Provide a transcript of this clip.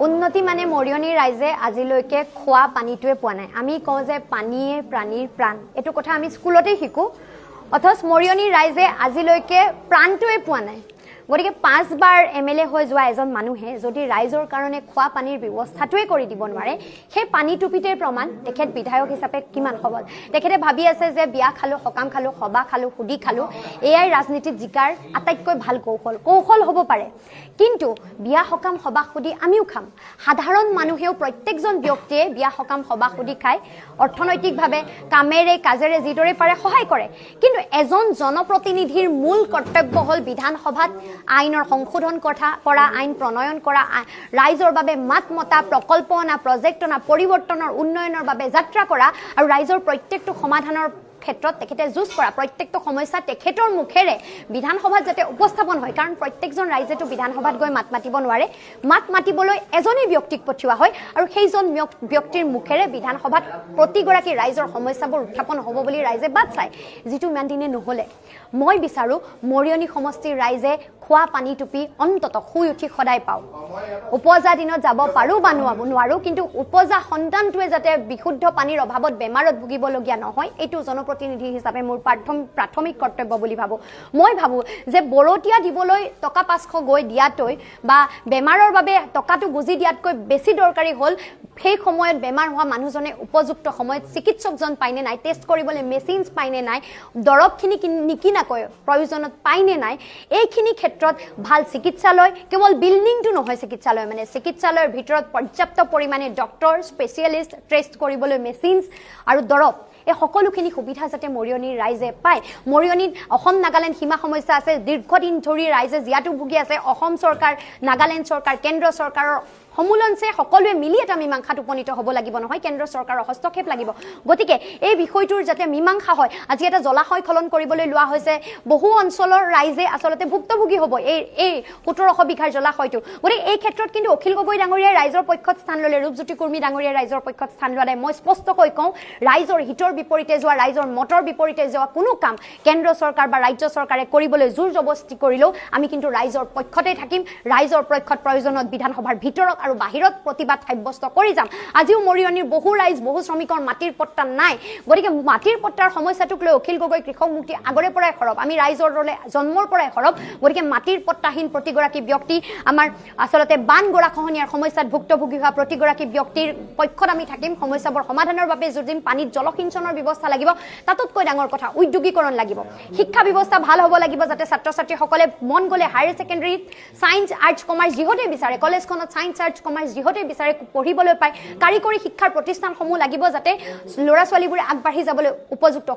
উন্নতি মানে মৰিয়নি ৰাইজে আজিলৈকে খোৱা পানীটোৱে পোৱা নাই। আমি কওঁ যে পানীয়ে প্ৰাণীৰ প্ৰাণ, এইটো কথা আমি স্কুলতেই শিকো। অথচ মৰিয়নি ৰাইজে আজিলৈকে প্ৰাণটোৱে পোৱা নাই। গতিকে 5 বাৰ MLA হৈ যোৱা এজন মানুহে যদি ৰাইজৰ কাৰণে খোৱা পানীৰ ব্যৱস্থাটোৱে কৰি দিব নোৱাৰে, সেই পানী টুপিতে প্ৰমাণ তেখেত বিধায়ক হিচাপে কিমান সবল। তেখেতে ভাবি আছে যে বিয়া খালো, সকাম খালো, সভা খালো, সুদি খালো, এয়াই ৰাজনীতিত জিকাৰ আটাইতকৈ ভাল কৌশল হ'ব পাৰে। কিন্তু বিয়া সকাম সভা সুদি আমিও খাম। সাধাৰণ মানুহেও প্ৰত্যেকজন ব্যক্তিয়ে বিয়া সকাম সভা সুদি খায়, অৰ্থনৈতিকভাৱে কামেৰে কাজেৰে যিদৰে পাৰে সহায় কৰে। কিন্তু এজন জনপ্ৰতিনিধিৰ মূল কৰ্তব্য হ'ল বিধানসভাত আইনৰ সংশোধন কৰা, আইন প্ৰণয়ন কৰা, ৰাইজৰ বাবে মাত মতা, প্ৰকল্প অনা, প্ৰজেক্ট অনা, পৰিৱৰ্তনৰ উন্নয়নৰ বাবে যাত্ৰা কৰা আৰু ৰাইজৰ প্ৰত্যেকটো সমাধানৰ ক্ষেত্ৰত তেখেতে যুঁজ কৰা, প্ৰত্যেকটো সমস্যা তেখেতৰ মুখেৰে বিধানসভাত যাতে উপস্থাপন হয়। কাৰণ প্ৰত্যেকজন ৰাইজেতো বিধানসভাত গৈ মাত মাতিব নোৱাৰে। মাত মাতিবলৈ এজনেই ব্যক্তিক পঠিওৱা হয় আৰু সেইজন ব্যক্তিৰ মুখেৰে বিধানসভাত প্ৰতিগৰাকী ৰাইজৰ সমস্যাবোৰ উত্থাপন হ'ব বুলি ৰাইজে বাট চায়, যিটো ইমান দিনে নহ'লে। মই বিচাৰোঁ মৰিয়নি সমষ্টিৰ ৰাইজে খোৱা পানী টুপি অন্তত শুই উঠি সদায় পাওঁ। উপজা দিনত যাব পাৰোঁ বা নোৱাৰোঁ, কিন্তু উপজা সন্তানটোৱে যাতে বিশুদ্ধ পানীৰ অভাৱত বেমাৰত ভুগিবলগীয়া নহয়, এইটো জনপ্ৰতিনিধি হিচাপে মোৰ প্ৰাথমিক কৰ্তব্য বুলি ভাবোঁ। মই ভাবোঁ যে বৰতীয়া দিবলৈ টকা 500 গৈ দিয়াতকৈ বা বেমাৰৰ বাবে টকাটো গুজি দিয়াতকৈ বেছি দৰকাৰী হ'ল সেই সময়ত বেমাৰ হোৱা মানুহজনে উপযুক্ত সময়ত চিকিৎসকজন পায়নে নাই, টেষ্ট কৰিবলৈ মেচিনছ পায়নে নাই, দৰৱখিনি নিকিনাকৈ প্ৰয়োজনত পায়নে নাই, এইখিনি ক্ষেত্ৰত ভাল চিকিৎসালয়, কেৱল বিল্ডিংটো নহয় চিকিৎসালয়, মানে চিকিৎসালয়ৰ ভিতৰত পৰ্যাপ্ত পৰিমাণে ডক্টৰ, স্পেচিয়েলিষ্ট, টেষ্ট কৰিবলৈ মেচিনছ আৰু দৰৱ, এই সকলোখিনি সুবিধা যাতে মৰিয়নিৰ ৰাইজে পায়। মৰিয়নিত অসম নাগালেণ্ড সীমা সমস্যা আছে, দীৰ্ঘদিন ধৰি ৰাইজে জীয়াতু ভুগি আছে। অসম চৰকাৰ, নাগালেণ্ড চৰকাৰ, কেন্দ্ৰ চৰকাৰৰ সমুলঞ্চে সকলোৱে মিলি এটা মীমাংসাত উপনীত হ'ব লাগিব, নহয় কেন্দ্ৰ চৰকাৰৰ হস্তক্ষেপ লাগিব। গতিকে এই বিষয়টোৰ যাতে মীমাংসা হয়। আজি এটা জলাশয় খনন কৰিবলৈ লোৱা হৈছে, বহু অঞ্চলৰ ৰাইজে আচলতে ভুক্তভোগী হ'ব এই 1700 বিঘাৰ জলাশয়টো। গতিকে এই ক্ষেত্ৰত কিন্তু অখিল গগৈ ডাঙৰীয়াই ৰাইজৰ পক্ষত স্থান ল'লে, ৰূপজ্যোতি কুৰ্মী ডাঙৰীয়াই ৰাইজৰ পক্ষত স্থান লোৱা নাই। মই স্পষ্টকৈ কওঁ, ৰাইজৰ হিতৰ বিপৰীতে যোৱা, ৰাইজৰ মতৰ বিপৰীতে যোৱা কোনো কাম কেন্দ্ৰ চৰকাৰ বা ৰাজ্য চৰকাৰে কৰিবলৈ জোৰ জবস্তি কৰিলেও আমি কিন্তু ৰাইজৰ পক্ষতে থাকিম। ৰাইজৰ পক্ষত প্ৰয়োজনত বিধানসভাৰ ভিতৰত আৰু বাহিৰত প্ৰতিবাদ সাব্যস্ত কৰি যাম। আজিও মৰিয়নিৰ বহু ৰাইজ, বহু শ্ৰমিকৰ মাটিৰ পট্টা নাই। গতিকে মাটিৰ পট্টাৰ সমস্যাটোক লৈ অখিল গগৈ কৃষক মুক্তি আগৰে পৰাই সৰব, আমি ৰাইজৰ দলে জন্মৰ পৰাই সৰব। গতিকে মাটিৰ পট্টাহীন প্ৰতিগৰাকী ব্যক্তি, আমাৰ আচলতে বান গৰাখহনীয়াৰ সমস্যাত ভুক্তভোগী হোৱা প্ৰতিগৰাকী ব্যক্তিৰ পক্ষত আমি থাকিম। সমস্যাবোৰ সমাধানৰ বাবে যদি পানীত জলসিঞ্চনৰ ব্যৱস্থা লাগিব, তাতোতকৈ ডাঙৰ কথা উদ্যোগীকৰণ লাগিব। শিক্ষা ব্যৱস্থা ভাল হ'ব লাগিব, যাতে ছাত্ৰ ছাত্ৰীসকলে মন গ'লে হায়াৰ ছেকেণ্ডেৰীত ছায়েন্স, আৰ্টছ, কমাৰ্চ যিহতেই বিচাৰে, কলেজখনত ছায়েন্স, আৰ্টছ, কমাৰ্চ যিহতেই বিচাৰে পঢ়িবলৈ পায়। কাৰিকৰী শিক্ষাৰ প্ৰতিষ্ঠানসমূহ লাগিব, যাতে ল'ৰা ছোৱালীবোৰে আগবাঢ়ি যাবলৈ উপযুক্ত